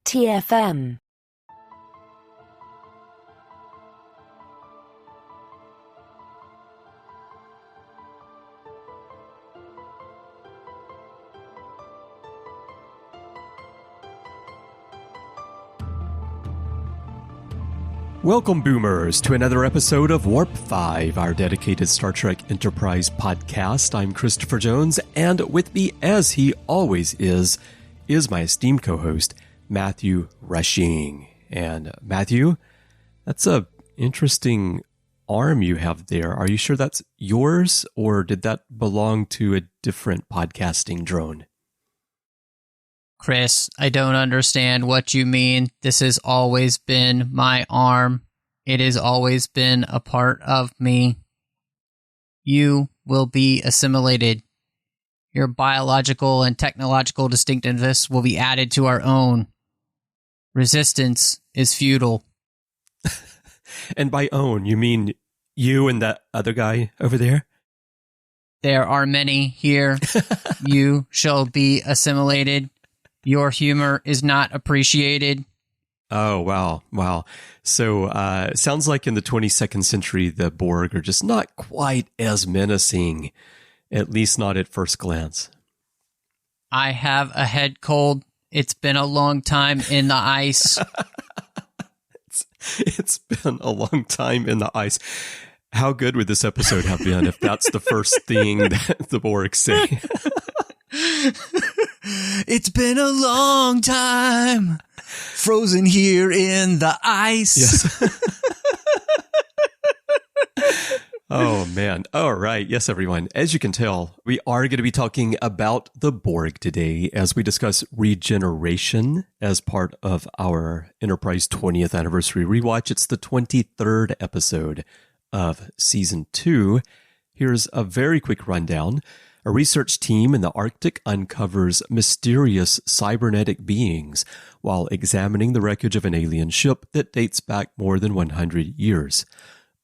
TFM. Welcome, Boomers, to another episode of Warp 5, our dedicated Star Trek Enterprise podcast. I'm Christopher Jones, and with me, as he always is my esteemed co-host, Matthew Rushing. And Matthew, that's a interesting arm you have there. Are you sure that's yours, or did that belong to a different podcasting drone? Chris, I don't understand what you mean. This has always been my arm. It has always been a part of me. You will be assimilated. Your biological and technological distinctiveness will be added to our own. Resistance is futile. And by own, you mean you and that other guy over there? There are many here. You shall be assimilated. Your humor is not appreciated. Oh, wow. So, sounds like in the 22nd century, the Borg are just not quite as menacing, at least not at first glance. I have a head cold. It's been a long time in the ice. It's been a long time in the ice. How good would this episode have been if that's the first thing that the Borg say? It's been a long time, frozen here in the ice. Yes. Oh, man. All right. Yes, everyone. As you can tell, we are going to be talking about the Borg today as we discuss Regeneration as part of our Enterprise 20th Anniversary rewatch. It's the 23rd episode of Season 2. Here's a very quick rundown. A research team in the Arctic uncovers mysterious cybernetic beings while examining the wreckage of an alien ship that dates back more than 100 years.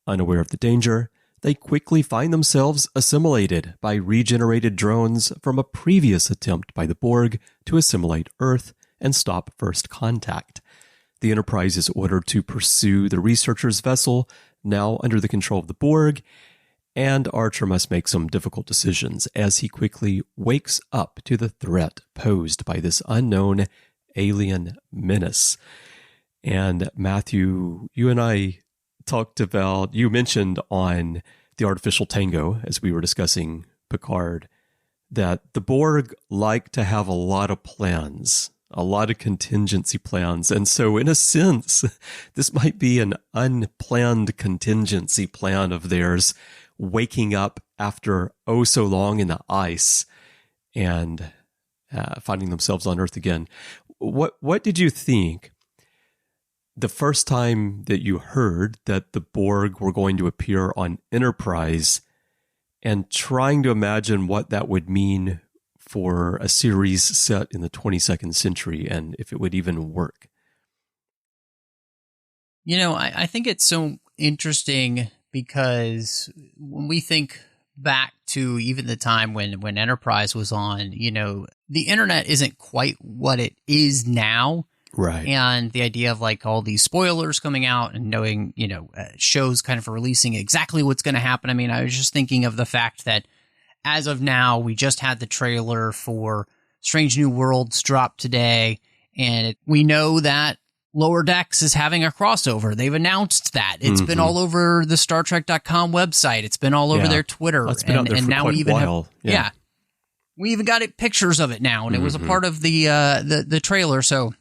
Unaware of the danger, they quickly find themselves assimilated by regenerated drones from a previous attempt by the Borg to assimilate Earth and stop first contact. The Enterprise is ordered to pursue the researcher's vessel, now under the control of the Borg, and Archer must make some difficult decisions as he quickly wakes up to the threat posed by this unknown alien menace. And Matthew, you and I talked about, you mentioned on the Artificial Tango, as we were discussing Picard, that the Borg like to have a lot of plans, a lot of contingency plans. And so in a sense, this might be an unplanned contingency plan of theirs, waking up after oh so long in the ice and finding themselves on Earth again. What did you think the first time that you heard that the Borg were going to appear on Enterprise, and trying to imagine what that would mean for a series set in the 22nd century and if it would even work? You know, I think it's so interesting because when we think back to even the time when Enterprise was on, you know, the internet isn't quite what it is now. Right. And the idea of like all these spoilers coming out and knowing, you know, shows kind of releasing exactly what's going to happen. I mean, I was just thinking of the fact that as of now, we just had the trailer for Strange New Worlds drop today. And we know that Lower Decks is having a crossover. They've announced that. It's been all over the StarTrek.com website. It's been all over their Twitter. It's been out there for now quite we even a while. have, we even got pictures of it now, and it was a part of the trailer. So,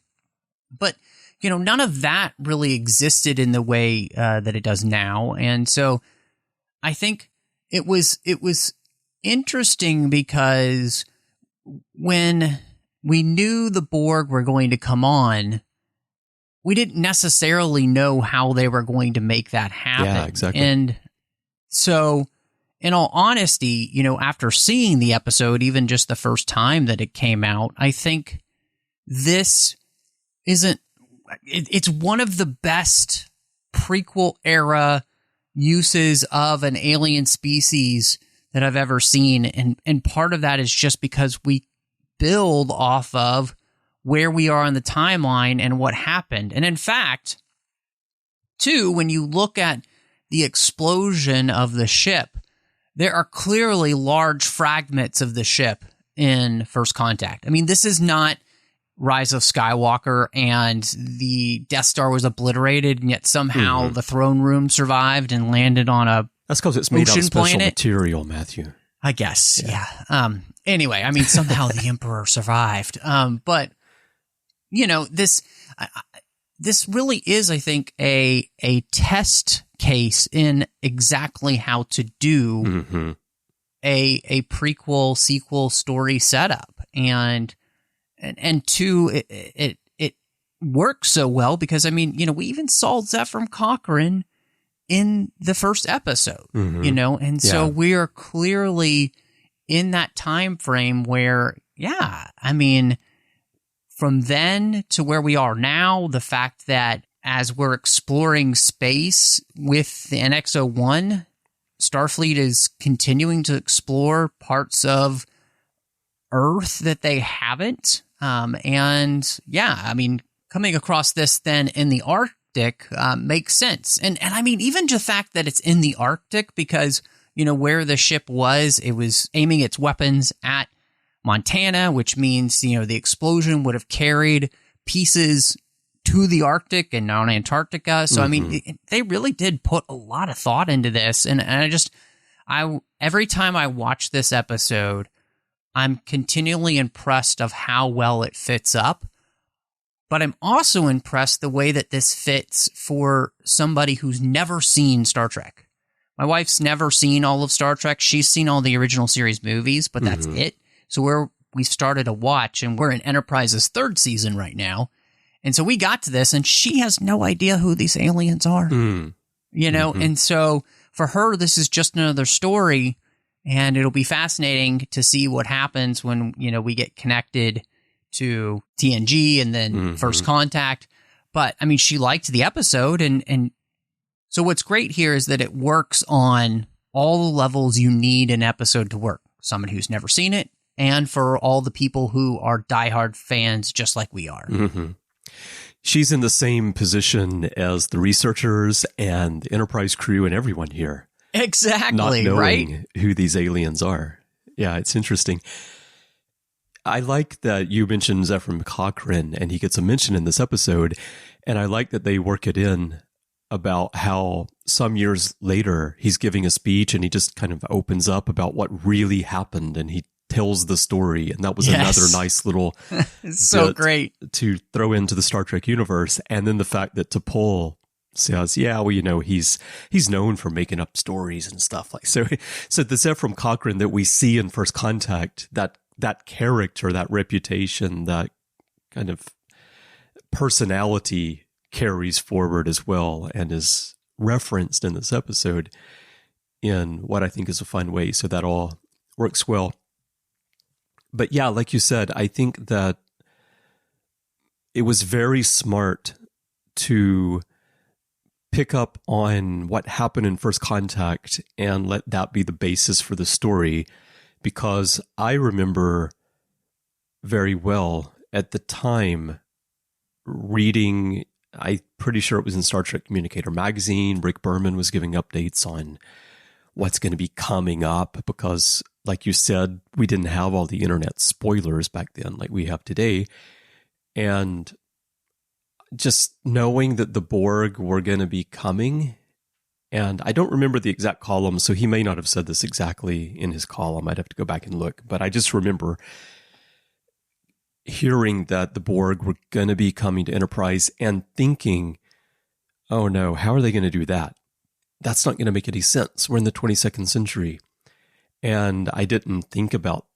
but you know, none of that really existed in the way that it does now, and so I think it was interesting because when we knew the Borg were going to come on, we didn't necessarily know how they were going to make that happen. Yeah, exactly. And so, in all honesty, you know, after seeing the episode, even just the first time that it came out, I think this it's one of the best prequel era uses of an alien species that I've ever seen. And part of that is just because we build off of where we are on the timeline and what happened. And in fact, too, when you look at the explosion of the ship, there are clearly large fragments of the ship in First Contact. I mean, this is not Rise of Skywalker and the Death Star was obliterated, and yet somehow the throne room survived and landed on a That's because it's made out of special planet. material, Matthew. I guess, yeah. Anyway, I mean, somehow the Emperor survived. But, you know, this really is, I think, a test case in exactly how to do a prequel, sequel story setup. And two, it works so well because, I mean, you know, we even saw Zephram Cochrane in the first episode, you know, and so we are clearly in that time frame where, I mean, from then to where we are now, the fact that as we're exploring space with the NX-01, Starfleet is continuing to explore parts of Earth that they haven't. And I mean, coming across this then in the Arctic makes sense. And I mean, even the fact that it's in the Arctic, because, you know, where the ship was, it was aiming its weapons at Montana, which means, you know, the explosion would have carried pieces to the Arctic and on Antarctica. So, I mean, they really did put a lot of thought into this. And I every time I watch this episode, I'm continually impressed of how well it fits up. But I'm also impressed the way that this fits for somebody who's never seen Star Trek. My wife's never seen all of Star Trek. She's seen all the original series movies, but that's it. So we've started to watch, and we're in Enterprise's third season right now. And so we got to this, and she has no idea who these aliens are, you know? And so for her, this is just another story, and it'll be fascinating to see what happens when, you know, we get connected to TNG and then First Contact. But, I mean, she liked the episode, and so what's great here is that it works on all the levels you need an episode to work. Someone who's never seen it, and for all the people who are diehard fans just like we are. She's in the same position as the researchers and the Enterprise crew and everyone here. Exactly, not knowing right? who these aliens are. Yeah, it's interesting. I like that you mentioned Zephram Cochrane, and he gets a mention in this episode, and I like that they work it in about how some years later he's giving a speech and he just kind of opens up about what really happened, and he tells the story, and that was another nice little so great to throw into the Star Trek universe. And then the fact that T'Pol says, well, you know, he's known for making up stories and stuff like so. So the Zephram Cochrane that we see in First Contact, that character, that reputation, that kind of personality carries forward as well, and is referenced in this episode in what I think is a fun way. So that all works well. But yeah, like you said, I think that it was very smart to pick up on what happened in First Contact and let that be the basis for the story, because I remember very well at the time reading, I'm pretty sure it was in Star Trek Communicator magazine, Rick Berman was giving updates on what's going to be coming up, because like you said, we didn't have all the internet spoilers back then like we have today. And just knowing that the Borg were going to be coming, and I don't remember the exact column, so he may not have said this exactly in his column. I'd have to go back and look. But I just remember hearing that the Borg were going to be coming to Enterprise and thinking, oh no, how are they going to do that? That's not going to make any sense. We're in the 22nd century. And I didn't think about,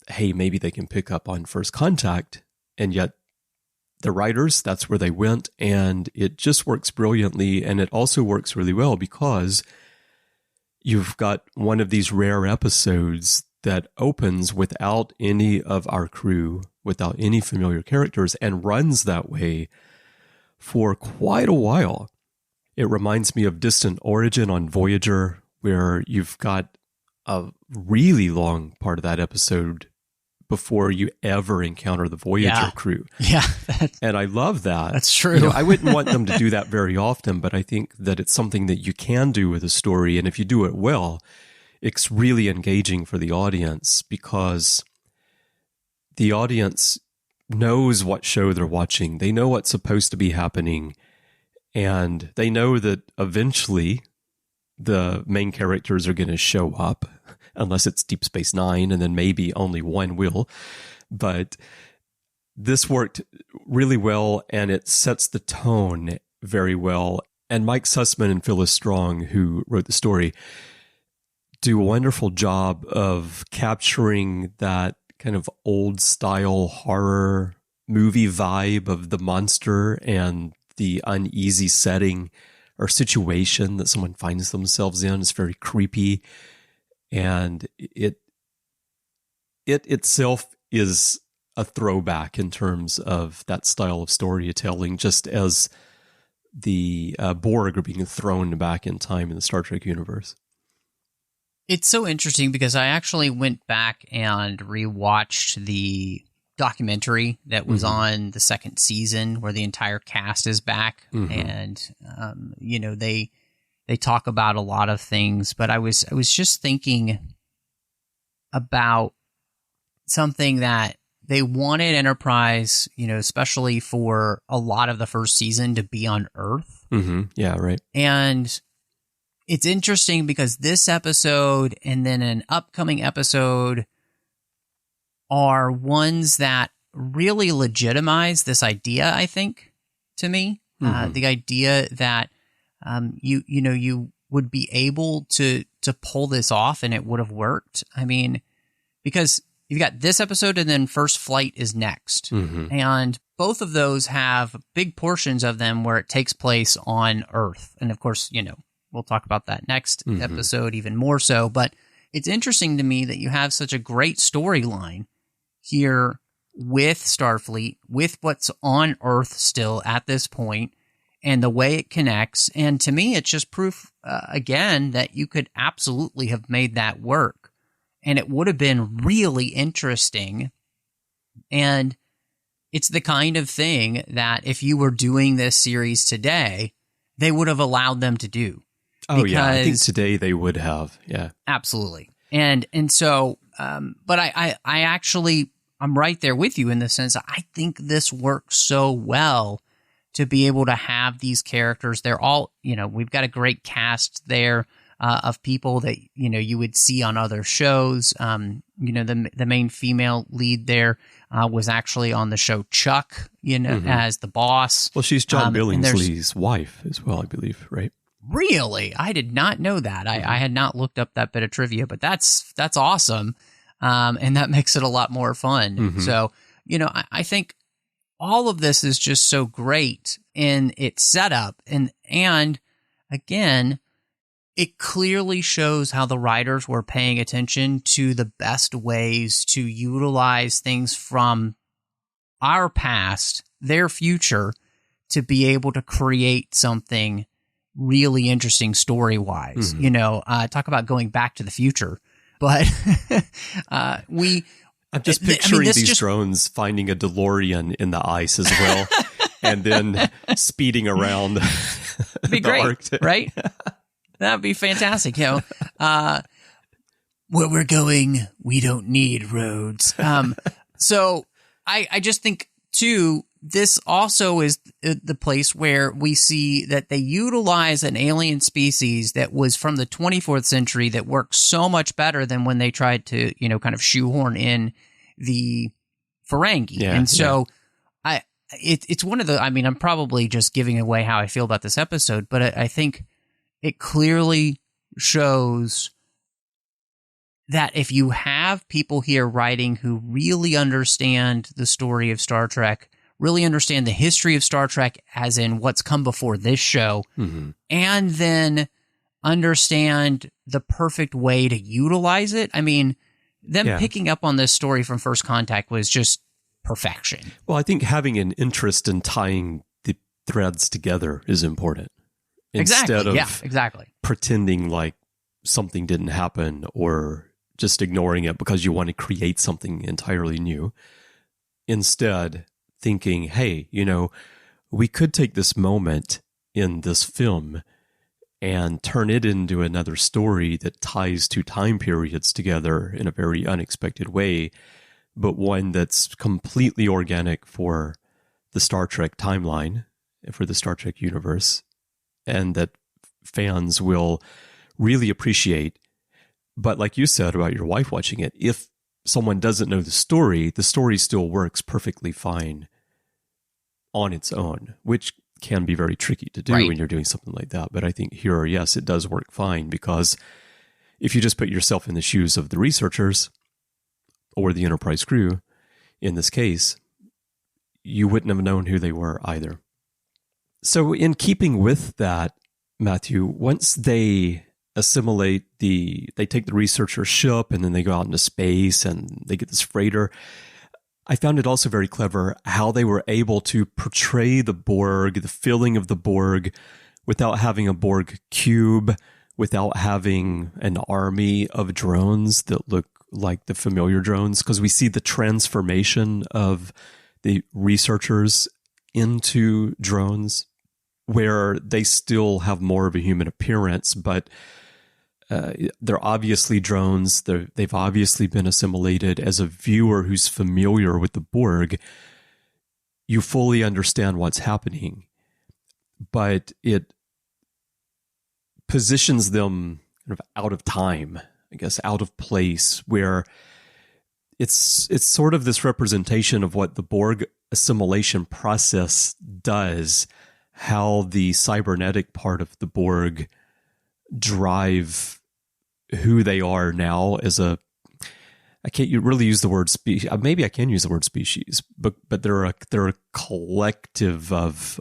hey, maybe they can pick up on First Contact. And yet the writers, that's where they went. And it just works brilliantly. And it also works really well because you've got one of these rare episodes that opens without any of our crew, without any familiar characters, and runs that way for quite a while. It reminds me of Distant Origin on Voyager, where you've got a really long part of that episode before you ever encounter the Voyager crew. Yeah. And I love that. That's true. You know, I wouldn't want them to do that very often, but I think that it's something that you can do with a story. And if you do it well, it's really engaging for the audience because the audience knows what show they're watching. They know what's supposed to be happening. And they know that eventually the main characters are going to show up, unless it's Deep Space Nine, and then maybe only one will. But this worked really well, and it sets the tone very well. And Mike Sussman and Phyllis Strong, who wrote the story, do a wonderful job of capturing that kind of old-style horror movie vibe of the monster and the uneasy setting or situation that someone finds themselves in. Is very creepy. And it itself is a throwback in terms of that style of storytelling, just as the Borg are being thrown back in time in the Star Trek universe. It's so interesting because I actually went back and rewatched the documentary that was on the second season where the entire cast is back. And, you know, they talk about a lot of things, but I was just thinking about something that they wanted Enterprise, you know, especially for a lot of the first season, to be on Earth. Yeah, right. And it's interesting because this episode and then an upcoming episode are ones that really legitimize this idea, I think, to me. The idea that you would be able to pull this off and it would have worked. I mean, because you've got this episode and then First Flight is next. And both of those have big portions of them where it takes place on Earth. And of course, you know, we'll talk about that next episode even more so. But it's interesting to me that you have such a great storyline here with Starfleet, with what's on Earth still at this point, and the way it connects. And to me, it's just proof, again, that you could absolutely have made that work. And it would have been really interesting. And it's the kind of thing that if you were doing this series today, they would have allowed them to do. Oh, yeah. I think today they would have. Yeah. Absolutely. And so, but I actually, I'm right there with you in the sense that I think this works so well to be able to have these characters. They're all, you know, we've got a great cast there of people that, you know, you would see on other shows. You know, the main female lead there was actually on the show Chuck, you know, as the boss. Well, she's John Billingsley's wife as well, I believe, right? Really? I did not know that. I had not looked up that bit of trivia, but that's awesome. And that makes it a lot more fun. So, you know, I think all of this is just so great in its setup. And again, it clearly shows how the writers were paying attention to the best ways to utilize things from our past, their future, to be able to create something really interesting story-wise. You know, talk about going back to the future. But I'm just picturing these drones finding a DeLorean in the ice as well, and then speeding around be the great, Arctic. Right? That'd be fantastic. You know, where we're going, we don't need roads. So I just think too, this also is the place where we see that they utilize an alien species that was from the 24th century that works so much better than when they tried to, you know, kind of shoehorn in the Ferengi. And so it's one of the, I mean, I'm probably just giving away how I feel about this episode, but I think it clearly shows that if you have people here writing who really understand the story of Star Trek, really understand the history of Star Trek as in what's come before this show, and then understand the perfect way to utilize it. I mean, them picking up on this story from First Contact was just perfection. Well, I think having an interest in tying the threads together is important. Instead of exactly. pretending like something didn't happen or just ignoring it because you want to create something entirely new. Instead, thinking, hey, we could take this moment in this film and turn it into another story that ties two time periods together in a very unexpected way, but one that's completely organic for the Star Trek timeline, for the Star Trek universe, and that fans will really appreciate. But like you said about your wife watching it, if someone doesn't know the story still works perfectly fine on its own, which can be very tricky to do when you're doing something like that. But I think here, yes, it does work fine, because if you just put yourself in the shoes of the researchers or the Enterprise crew, in this case, you wouldn't have known who they were either. So in keeping with that, Matthew, once they assimilate they take the researcher ship and then they go out into space and they get this freighter, I found it also very clever how they were able to portray the Borg, the feeling of the Borg, without having a Borg cube, without having an army of drones that look like the familiar drones, because we see the transformation of the researchers into drones where they still have more of a human appearance, but they're obviously drones. They've obviously been assimilated. As a viewer who's familiar with the Borg, you fully understand what's happening, but it positions them kind of out of time, I guess, out of place, where it's sort of this representation of what the Borg assimilation process does, how the cybernetic part of the Borg drive who they are now as I can't really use the word species. Maybe I can use the word species, but they're a collective of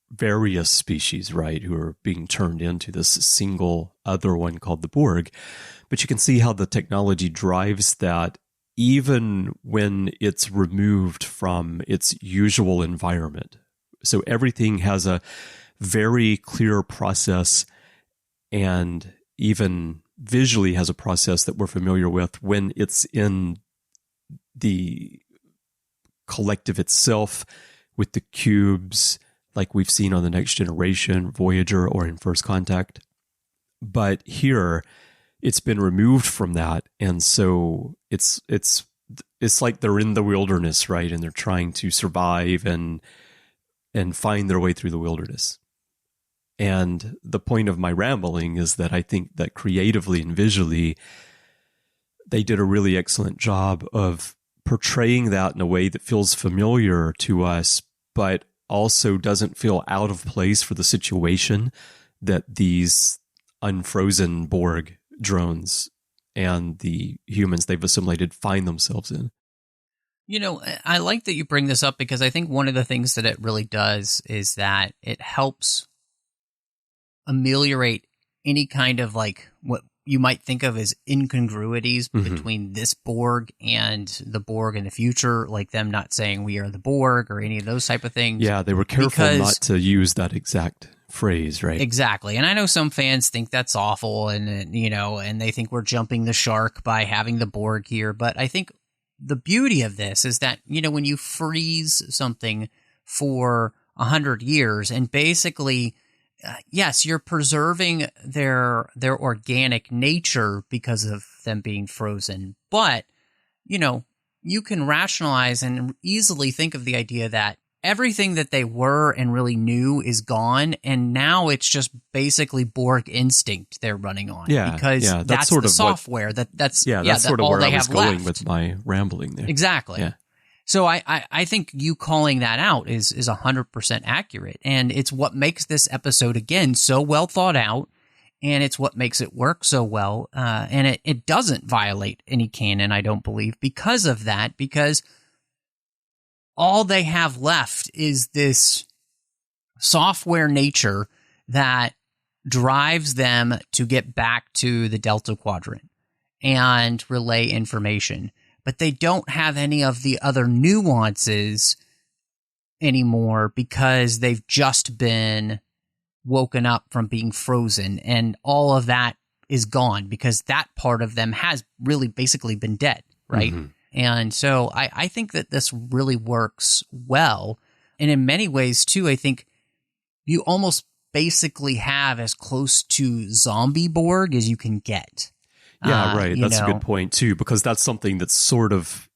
various species, right, who are being turned into this single other one called the Borg. But you can see how the technology drives that, even when it's removed from its usual environment. So everything has a very clear process, and even visually has a process that we're familiar with when it's in the collective itself, with the cubes like we've seen on the Next Generation, Voyager, or in First Contact. But here, it's been removed from that, and so it's like they're in the wilderness, right? And they're trying to survive and find their way through the wilderness. And the point of my rambling is that I think that creatively and visually, they did a really excellent job of portraying that in a way that feels familiar to us, but also doesn't feel out of place for the situation that these unfrozen Borg drones and the humans they've assimilated find themselves in. I like that you bring this up, because I think one of the things that it really does is that it helps ameliorate any kind of like what you might think of as incongruities between this Borg and the Borg in the future, like them not saying we are the Borg or any of those type of things. Yeah, they were careful not to use that exact phrase, right? Exactly. And I know some fans think that's awful, and and they think we're jumping the shark by having the Borg here. But I think the beauty of this is that, when you freeze something for 100 years and basically, yes, you're preserving their organic nature because of them being frozen. But, you can rationalize and easily think of the idea that everything that they were and really knew is gone, and now it's just basically Borg instinct they're running on. Because that's sort of the software that's sort of all where they I was have going left. with my rambling there. Exactly. Yeah. So I think you calling that out is 100% accurate, and it's what makes this episode, again, so well thought out, and it's what makes it work so well, and it doesn't violate any canon, I don't believe, because of that, because all they have left is this software nature that drives them to get back to the Delta Quadrant and relay information. But they don't have any of the other nuances anymore because they've just been woken up from being frozen. And all of that is gone, because that part of them has really basically been dead, right? Mm-hmm. And so I think that this really works well. And in many ways, too, I think you almost basically have as close to zombie Borg as you can get. Yeah, right. That's a good point, too, because that's something that sort of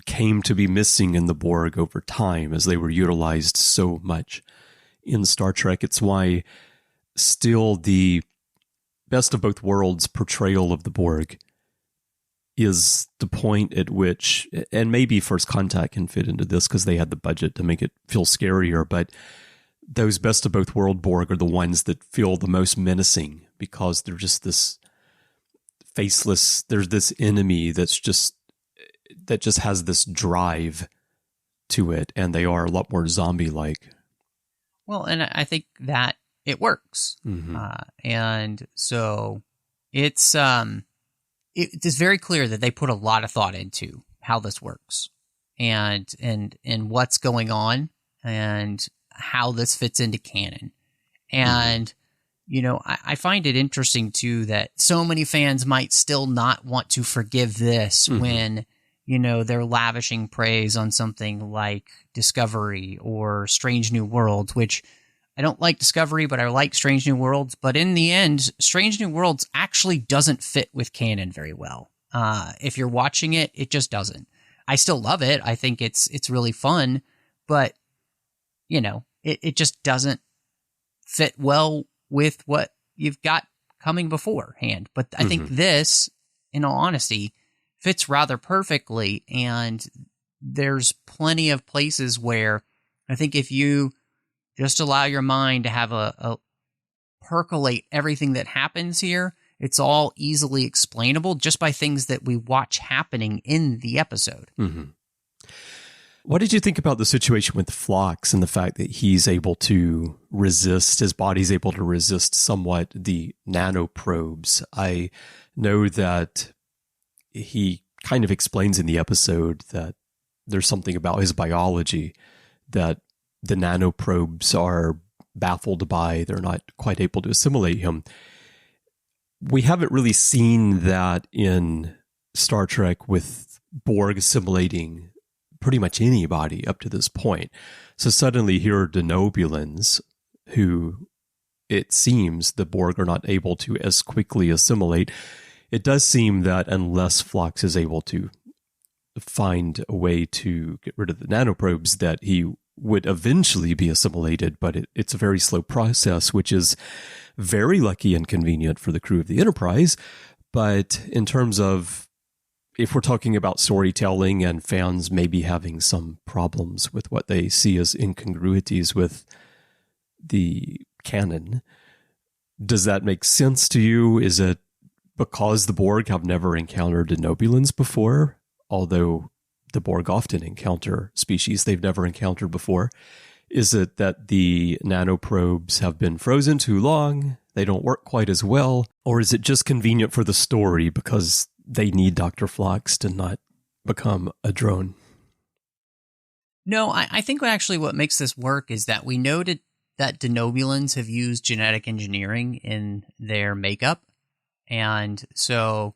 came to be missing in the Borg over time as they were utilized so much in Star Trek. It's why still the best of both worlds portrayal of the Borg is the point at which, and maybe First Contact can fit into this because they had the budget to make it feel scarier, but those best of both world Borg are the ones that feel the most menacing because they're just this faceless, there's this enemy that just has this drive to it, and they are a lot more zombie-like. Well, and I think that it works. Mm-hmm. And so it's very clear that they put a lot of thought into how this works and what's going on and how this fits into canon. And, I find it interesting, too, that so many fans might still not want to forgive this when, they're lavishing praise on something like Discovery or Strange New Worlds, which I don't like Discovery, but I like Strange New Worlds. But in the end, Strange New Worlds actually doesn't fit with canon very well. If you're watching it, it just doesn't. I still love it. I think it's really fun, but it just doesn't fit well with what you've got coming beforehand. But I think this, in all honesty, fits rather perfectly. And there's plenty of places where I think if you just allow your mind to have a percolate everything that happens here, it's all easily explainable just by things that we watch happening in the episode. Mm-hmm. What did you think about the situation with Phlox and the fact that he's able to resist, his body's able to resist somewhat the nanoprobes? I know that he kind of explains in the episode that there's something about his biology that the nanoprobes are baffled by. They're not quite able to assimilate him. We haven't really seen that in Star Trek with Borg assimilating pretty much anybody up to this point. So suddenly here are denobulans who, it seems, the Borg are not able to as quickly assimilate. It does seem that unless Phlox is able to find a way to get rid of the nanoprobes, that he would eventually be assimilated, but it's a very slow process, which is very lucky and convenient for the crew of the Enterprise. But in terms of, if we're talking about storytelling and fans maybe having some problems with what they see as incongruities with the canon, does that make sense to you? Is it because the Borg have never encountered denobulans before, although the Borg often encounter species they've never encountered before? Is it that the nanoprobes have been frozen too long, they don't work quite as well, or is it just convenient for the story because they need Dr. Phlox to not become a drone? No, I think actually what makes this work is that we noted that denobulans have used genetic engineering in their makeup. And so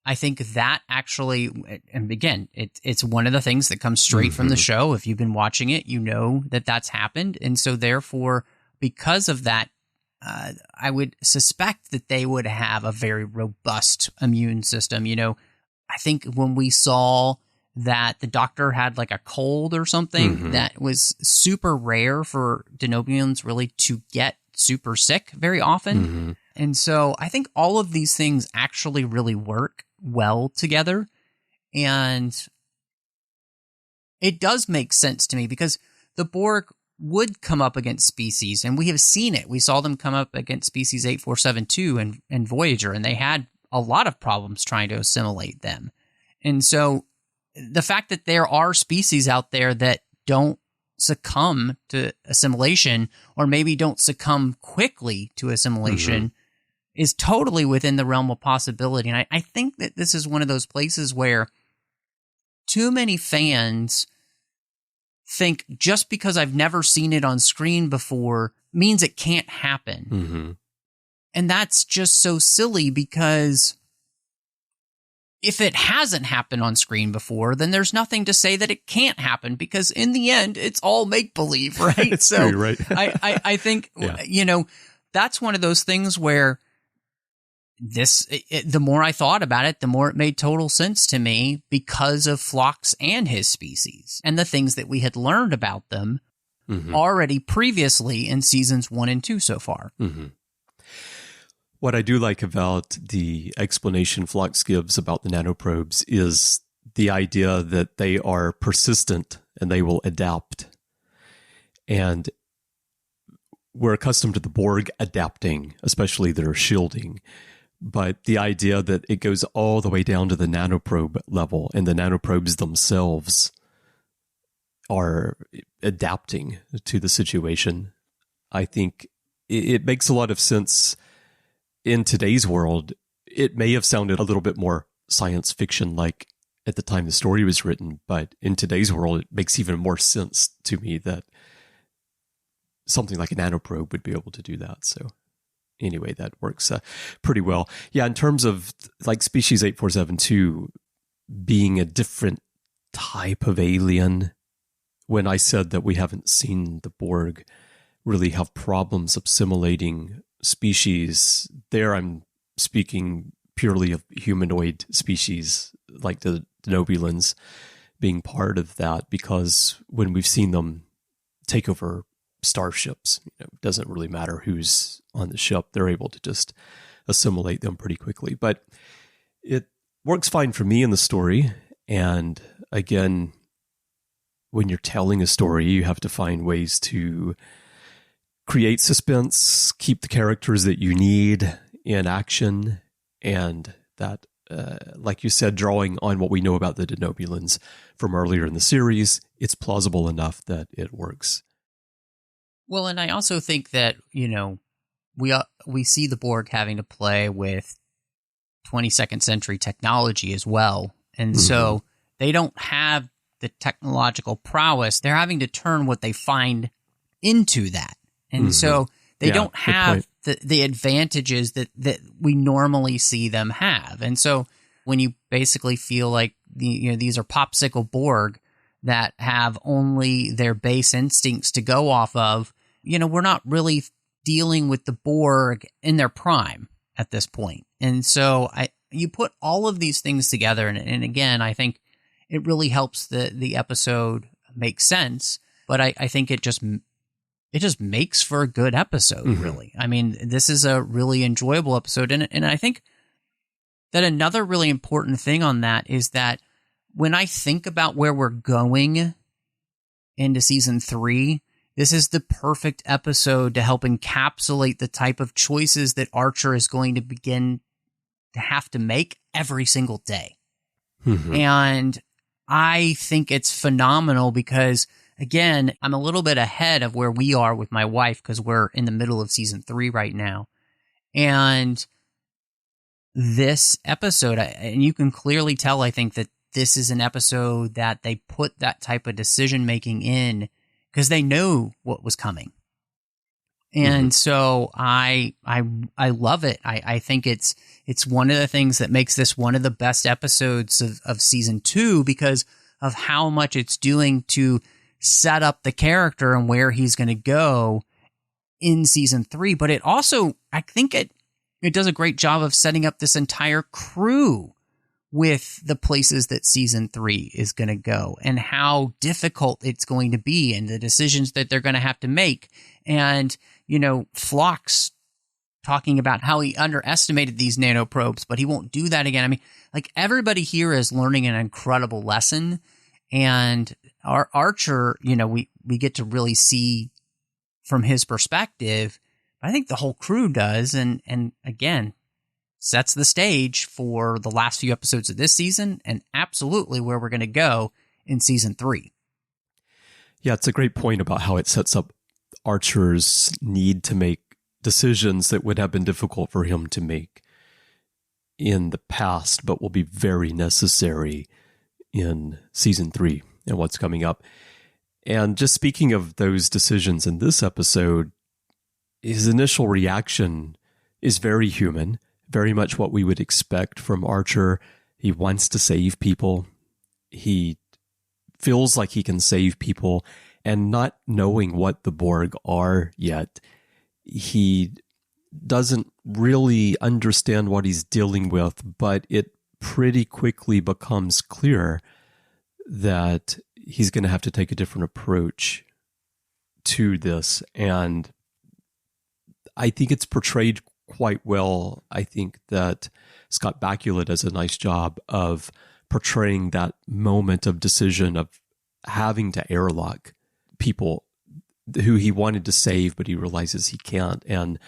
I think that actually, and again, it's one of the things that comes straight from the show. If you've been watching it, you know that that's happened. And so therefore, because of that, I would suspect that they would have a very robust immune system. I think when we saw that the doctor had like a cold or something, that was super rare for denobulans really to get super sick very often. And so I think all of these things actually really work well together. And it does make sense to me because the Borg would come up against species, and we have seen it. We saw them come up against species 8472 and Voyager, and they had a lot of problems trying to assimilate them. And so the fact that there are species out there that don't succumb to assimilation, or maybe don't succumb quickly to assimilation, is totally within the realm of possibility. And I think that this is one of those places where too many fans think just because I've never seen it on screen before means it can't happen. And that's just so silly because if it hasn't happened on screen before, then there's nothing to say that it can't happen because in the end, it's all make-believe, right? It's true, right? I think, that's one of those things where the more I thought about it, the more it made total sense to me because of Phlox and his species and the things that we had learned about them already previously in seasons 1 and 2 so far. Mm-hmm. What I do like about the explanation Phlox gives about the nanoprobes is the idea that they are persistent and they will adapt. And we're accustomed to the Borg adapting, especially their shielding. But the idea that it goes all the way down to the nanoprobe level and the nanoprobes themselves are adapting to the situation, I think it makes a lot of sense. In today's world, it may have sounded a little bit more science fiction-like at the time the story was written, but in today's world, it makes even more sense to me that something like a nanoprobe would be able to do that. So anyway, that works pretty well. Yeah, in terms of like species 8472 being a different type of alien, when I said that we haven't seen the Borg really have problems assimilating species, there I'm speaking purely of humanoid species like the Denobulans being part of that, because when we've seen them take over starships, it doesn't really matter who's on the ship. They're able to just assimilate them pretty quickly. But it works fine for me in the story. And again, when you're telling a story, you have to find ways to create suspense, keep the characters that you need in action, and that, like you said, drawing on what we know about the Denobulans from earlier in the series, it's plausible enough that it works. Well, and I also think that, we see the Borg having to play with 22nd century technology as well. And so they don't have the technological prowess. They're having to turn what they find into that. And so they don't have the advantages that we normally see them have. And so when you basically feel like these are Popsicle Borg that have only their base instincts to go off of, we're not really dealing with the Borg in their prime at this point. And so you put all of these things together, and again, I think it really helps the episode make sense. But I think it just makes for a good episode, really. I mean, this is a really enjoyable episode. And I think that another really important thing on that is that when I think about where we're going into season 3, this is the perfect episode to help encapsulate the type of choices that Archer is going to begin to have to make every single day. And I think it's phenomenal because, again, I'm a little bit ahead of where we are with my wife because we're in the middle of season 3 right now. And this episode, and you can clearly tell, I think, that this is an episode that they put that type of decision making in because they know what was coming. And so I love it. I think it's one of the things that makes this one of the best episodes of season 2 because of how much it's doing to set up the character and where he's going to go in season 3. But it also, I think it does a great job of setting up this entire crew with the places that season 3 is going to go and how difficult it's going to be and the decisions that they're going to have to make. And, Phlox talking about how he underestimated these nanoprobes, but he won't do that again. I mean, like everybody here is learning an incredible lesson. And our Archer, we get to really see from his perspective. I think the whole crew does. And again, sets the stage for the last few episodes of this season and absolutely where we're going to go in season 3. Yeah, it's a great point about how it sets up Archer's need to make decisions that would have been difficult for him to make in the past, but will be very necessary in season 3 and what's coming up. And just speaking of those decisions in this episode, his initial reaction is very human, very much what we would expect from Archer. He wants to save people. He feels like he can save people, and not knowing what the Borg are yet, he doesn't really understand what he's dealing with, but it pretty quickly becomes clear that he's going to have to take a different approach to this. And I think it's portrayed quite well. I think that Scott Bakula does a nice job of portraying that moment of decision of having to airlock people who he wanted to save, but he realizes he can't, and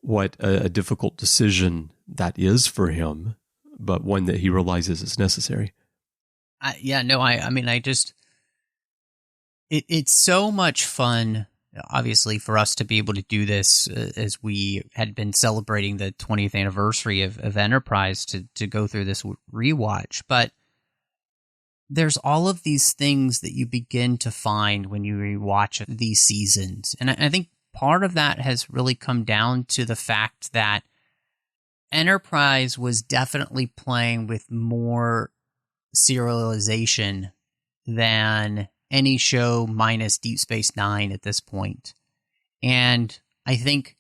what a difficult decision that is for him, but one that he realizes is necessary. It's so much fun, obviously, for us to be able to do this as we had been celebrating the 20th anniversary of Enterprise to go through this rewatch. But there's all of these things that you begin to find when you rewatch these seasons. And I think part of that has really come down to the fact that Enterprise was definitely playing with more serialization than any show minus Deep Space Nine at this point. And I think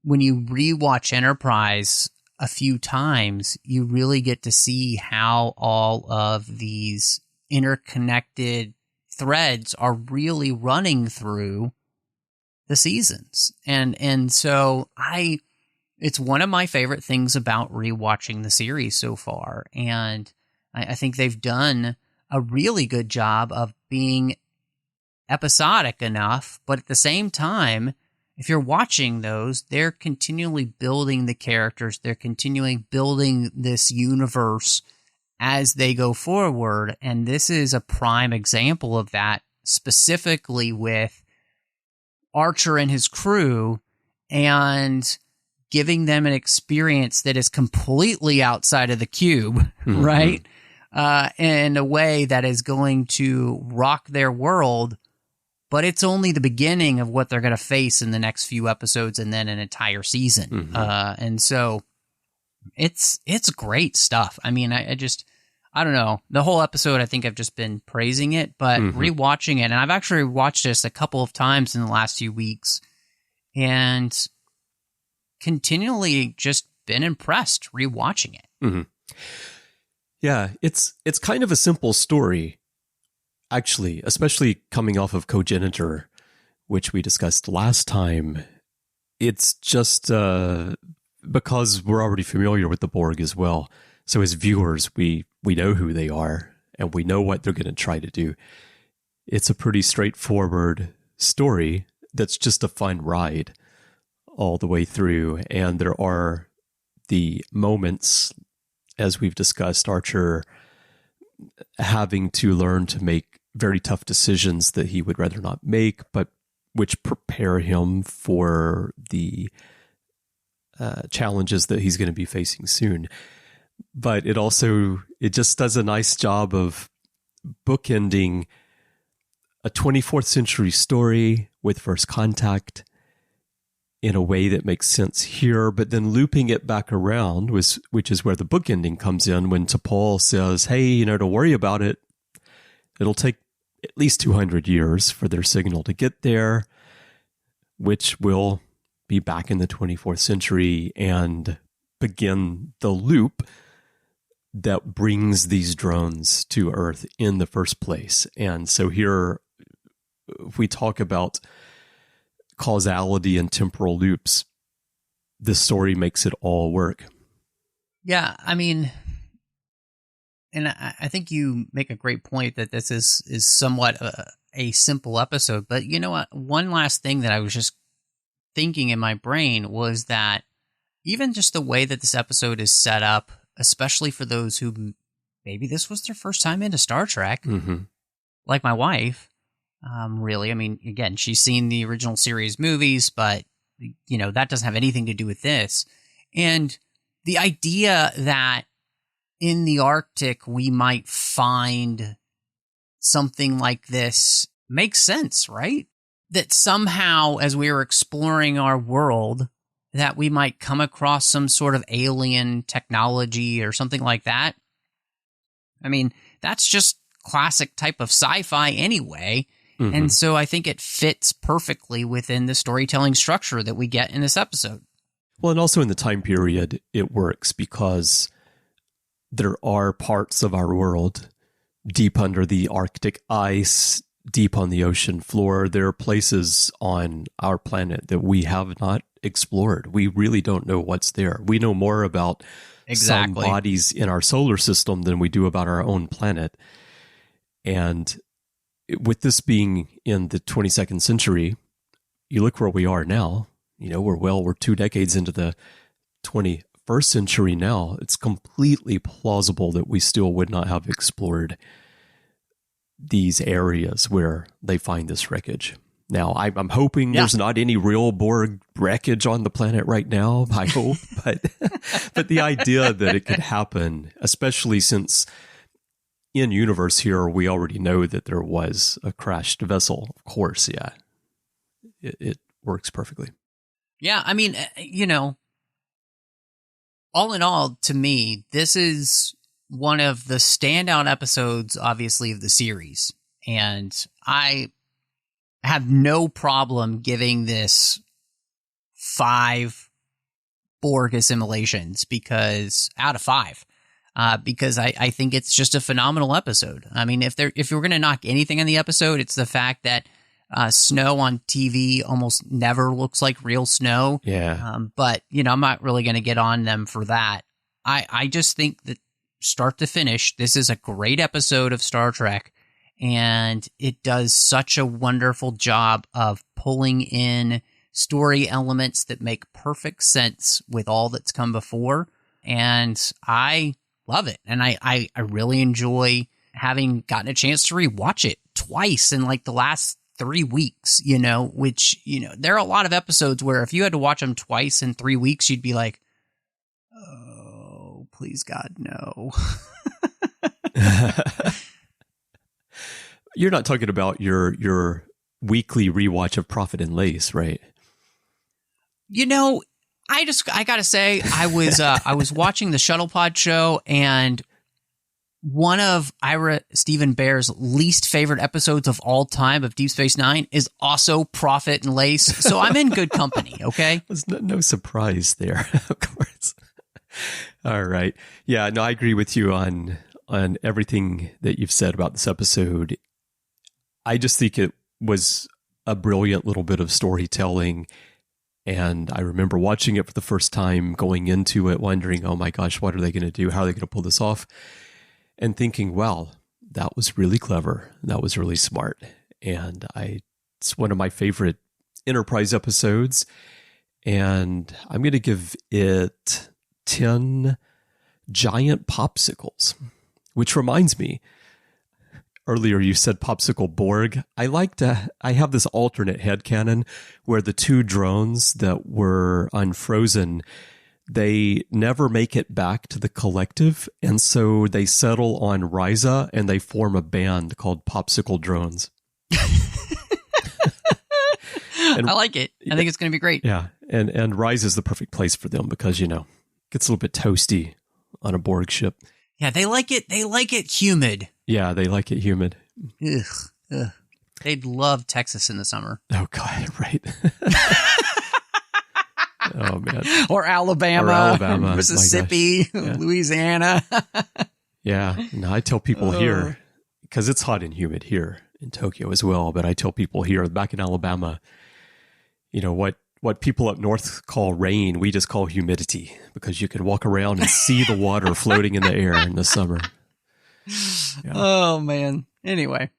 when you rewatch Enterprise a few times, you really get to see how all of these interconnected threads are really running through the seasons. And so it's one of my favorite things about rewatching the series so far. And I think they've done a really good job of being episodic enough, but at the same time, if you're watching those, they're continually building the characters. They're continually building this universe as they go forward. And this is a prime example of that, specifically with Archer and his crew, and giving them an experience that is completely outside of the cube, right? In a way that is going to rock their world. But it's only the beginning of what they're going to face in the next few episodes and then an entire season. And so it's great stuff. I mean, I don't know. The whole episode, I think I've just been praising it, but rewatching it, and I've actually watched this a couple of times in the last few weeks, and continually just been impressed rewatching it. Yeah, it's kind of a simple story, actually, especially coming off of Cogenitor, which we discussed last time. It's just because we're already familiar with the Borg as well. So as viewers, we know who they are, and we know what they're going to try to do. It's a pretty straightforward story that's just a fun ride all the way through. And there are the moments, as we've discussed, Archer having to learn to make very tough decisions that he would rather not make, but which prepare him for the challenges that he's going to be facing soon. But it just does a nice job of bookending a 24th century story with First Contact in a way that makes sense here, but then looping it back around, which is where the bookending comes in when T'Pol says, hey, don't worry about it. It'll take at least 200 years for their signal to get there, which will be back in the 24th century and begin the loop that brings these drones to Earth in the first place. And so here, if we talk about causality and temporal loops, this story makes it all work. Yeah, I mean, and I think you make a great point that this is somewhat a simple episode. But you know what? One last thing that I was just thinking in my brain was that even just the way that this episode is set up, especially for those who maybe this was their first time into Star Trek, like my wife, really. I mean, again, she's seen the original series movies, but, that doesn't have anything to do with this. And the idea that in the Arctic we might find something like this makes sense, right? That somehow, as we were exploring our world that we might come across some sort of alien technology or something like that. I mean, that's just classic type of sci-fi anyway. Mm-hmm. And so I think it fits perfectly within the storytelling structure that we get in this episode. Well, and also in the time period, it works because there are parts of our world deep under the Arctic ice, deep on the ocean floor. There are places on our planet that we have not explored. We really don't know what's there. We know more about some bodies in our solar system than we do about our own planet. And with this being in the 22nd century, you look where we are now. You know, we're 2 decades into the 21st century now. It's completely plausible that we still would not have explored these areas where they find this wreckage. Now, I'm hoping there's not any real Borg wreckage on the planet right now, I hope. But the idea that it could happen, especially since in universe here, we already know that there was a crashed vessel. Of course, it works perfectly. Yeah, I mean, you know, all in all, to me, this is one of the standout episodes, obviously, of the series. And I have no problem giving this 5 Borg assimilations out of 5. Because I think it's just a phenomenal episode. I mean, if you're going to knock anything in the episode, it's the fact that snow on TV almost never looks like real snow. Yeah. But, you know, I'm not really going to get on them for that. I just think that start to finish, this is a great episode of Star Trek, and it does such a wonderful job of pulling in story elements that make perfect sense with all that's come before. And I love it. And I really enjoy having gotten a chance to rewatch it twice in like the last 3 weeks, you know, which, you know, there are a lot of episodes where if you had to watch them twice in 3 weeks, you'd be like, oh, please God, no. You're not talking about your weekly rewatch of Prophet and Lace, right? You know, I gotta say, I was watching the Shuttle Pod show, and one of Ira Stephen Bear's least favorite episodes of all time of Deep Space Nine is also Prophet and Lace. So I'm in good company, okay? There's no surprise there, of course. All right. Yeah, no, I agree with you on everything that you've said about this episode. I just think it was a brilliant little bit of storytelling. And I remember watching it for the first time, going into it, wondering, oh my gosh, what are they going to do? How are they going to pull this off? And thinking, wow, that was really clever. That was really smart. And it's one of my favorite Enterprise episodes. And I'm going to give it 10 giant popsicles, which reminds me, earlier you said Popsicle Borg. I have this alternate headcanon where the 2 drones that were unfrozen, they never make it back to the collective, and so they settle on Risa and they form a band called Popsicle Drones. And, I like it. I think it's going to be great. Yeah, and Risa is the perfect place for them because, you know, it gets a little bit toasty on a Borg ship. Yeah, they like it. They like it humid. Yeah, they like it humid. Ugh. They'd love Texas in the summer. Oh, God, right. Oh, man. Or Alabama. Mississippi, Louisiana. Yeah. No, I tell people here, because it's hot and humid here in Tokyo as well, but I tell people here back in Alabama, you know, what people up north call rain, we just call humidity, because you can walk around and see the water floating in the air in the summer. Yeah. Oh, man. Anyway.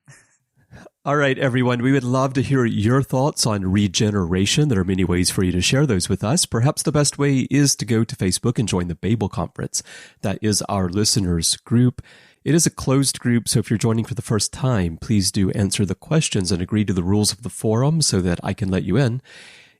All right, everyone. We would love to hear your thoughts on regeneration. There are many ways for you to share those with us. Perhaps the best way is to go to Facebook and join the Babel Conference. That is our listeners group. It is a closed group, so if you're joining for the first time, please do answer the questions and agree to the rules of the forum so that I can let you in.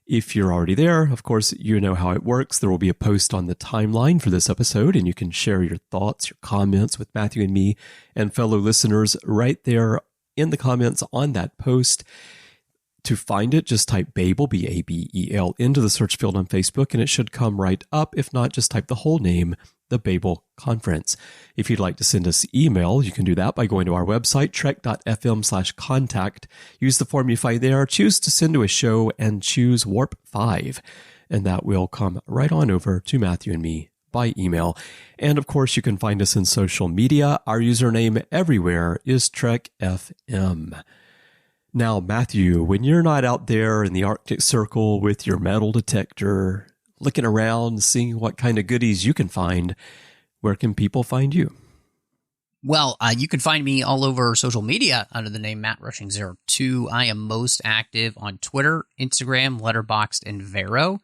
If you're already there, of course, you know how it works. There will be a post on the timeline for this episode, and you can share your thoughts, your comments with Matthew and me and fellow listeners right there in the comments on that post. To find it, just type Babel, Babel, into the search field on Facebook, and it should come right up. If not, just type the whole name, the Babel Conference. If you'd like to send us email, you can do that by going to our website, trek.fm/contact. Use the form you find there, choose to send to a show, and choose Warp 5. And that will come right on over to Matthew and me by email. And of course, you can find us in social media. Our username everywhere is TrekFM. Now, Matthew, when you're not out there in the Arctic Circle with your metal detector, looking around, seeing what kind of goodies you can find, where can people find you? Well, you can find me all over social media under the name MattRushing02. I am most active on Twitter, Instagram, Letterboxd, and Vero.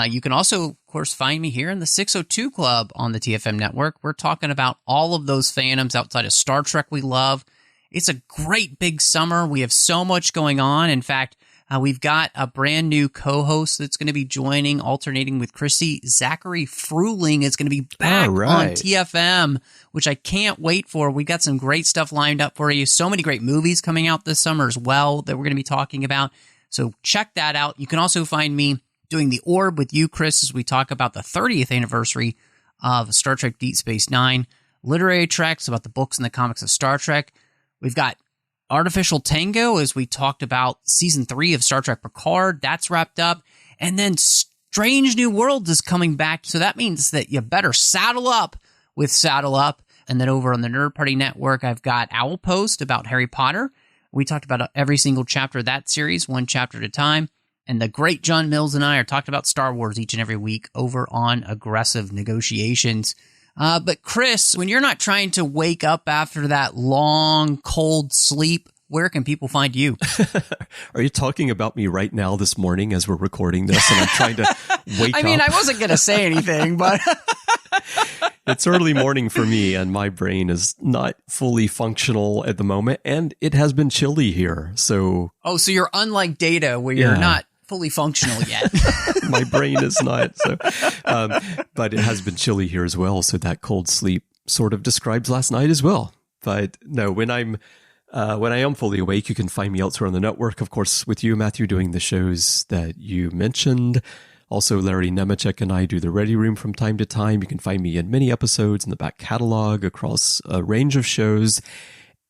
You can also, of course, find me here in the 602 Club on the TFM network. We're talking about all of those fandoms outside of Star Trek we love. It's a great big summer. We have so much going on. In fact, we've got a brand new co-host that's going to be joining, alternating with Chrissy. Zachary Fruling is going to be back on TFM, which I can't wait for. We've got some great stuff lined up for you. So many great movies coming out this summer as well that we're going to be talking about. So check that out. You can also find me doing The Orb with you, Chris, as we talk about the 30th anniversary of Star Trek Deep Space Nine, literary tracks about the books and the comics of Star Trek. We've got Artificial Tango, as we talked about Season 3 of Star Trek Picard. That's wrapped up. And then Strange New Worlds is coming back. So that means that you better saddle up with Saddle Up. And then over on the Nerd Party Network, I've got Owl Post about Harry Potter. We talked about every single chapter of that series, one chapter at a time. And the great John Mills and I are talking about Star Wars each and every week over on Aggressive Negotiations. But Chris, when you're not trying to wake up after that long, cold sleep, where can people find you? Are you talking about me right now this morning as we're recording this and I'm trying to wake up? I mean, I wasn't going to say anything, but... It's early morning for me and my brain is not fully functional at the moment and it has been chilly here, so... Oh, so you're unlike Data where you're not fully functional yet. My brain is not. So, but it has been chilly here as well. So that cold sleep sort of describes last night as well. But no, when I am fully awake, you can find me elsewhere on the network. Of course, with you, Matthew, doing the shows that you mentioned. Also, Larry Nemechek and I do the Ready Room from time to time. You can find me in many episodes in the back catalog across a range of shows.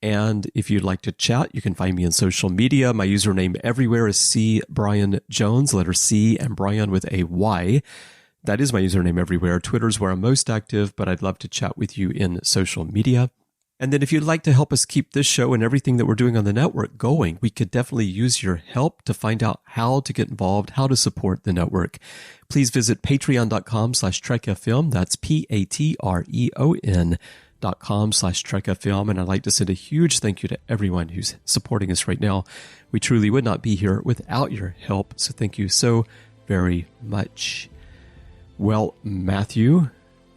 And if you'd like to chat, you can find me on social media. My username everywhere is C. Bryan Jones, letter C, and Bryan with a Y. That is my username everywhere. Twitter's where I'm most active, but I'd love to chat with you in social media. And then if you'd like to help us keep this show and everything that we're doing on the network going, we could definitely use your help to find out how to get involved, how to support the network. Please visit patreon.com/TrekFM. That's patreon.com/TrekFM. And I'd like to send a huge thank you to everyone who's supporting us right now. We truly would not be here without your help. So thank you so very much. Well, Matthew,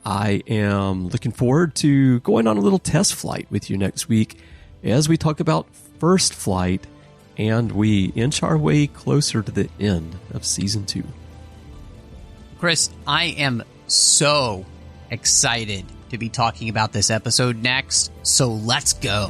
I am looking forward to going on a little test flight with you next week as we talk about First Flight and we inch our way closer to the end of Season 2. Chris, I am so excited to be talking about this episode next, so let's go.